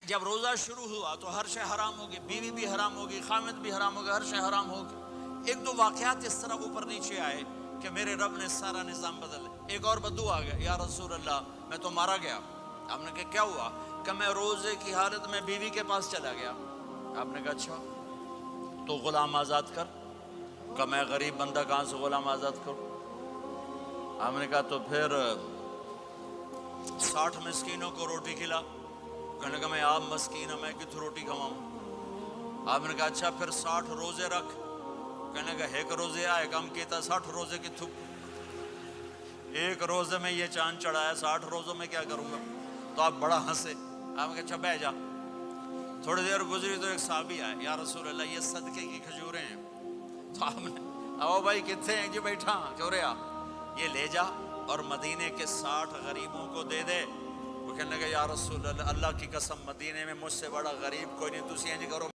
جب روزہ شروع ہوا تو ہر شے حرام ہوگی، بیوی بھی حرام ہوگی، خامد بھی حرام ہوگا، ہر شے حرام ہوگی۔ ایک دو واقعات اس طرح اوپر نیچے آئے کہ میرے رب نے سارا نظام بدل۔ ایک اور بدو آ گیا، یا رسول اللہ میں تو مارا گیا۔ آپ نے کہا کیا ہوا؟ کہ میں روزے کی حالت میں بیوی کے پاس چلا گیا۔ آپ نے کہا اچھا تو غلام آزاد کر۔ کہ میں غریب بندہ کہاں سے غلام آزاد کروں؟ آپ نے کہا تو پھر 60 مسکینوں کو روٹی کھلا۔ کہنے لگا میں آپ مسکین ہوں، میں کتوں روٹی کھواؤں؟ آپ نے کہا اچھا پھر 60 روزے رکھ۔ کہنے لگا ایک روزے آئے کم کیتا 60 روزے کتوں؟ ایک روزے میں یہ چاند چڑھا ہے، 60 روزوں میں کیا کروں گا؟ تو آپ بڑا ہنسے۔ آپ نے کہا اچھا بہ جا۔ تھوڑی دیر گزری تو ایک صحابی آئے، یا رسول اللہ یہ صدقے کی کھجوریں ہیں۔ تو آپ نے او بھائی کتنے ہیں؟ جی بیٹھا چوریا، یہ لے جا اور مدینے کے 60 غریبوں کو دے دے۔ وہ کہنے لگا یا رسول اللہ اللہ کی قسم مدینے میں مجھ سے بڑا غریب کوئی نہیں، تسی انج کرو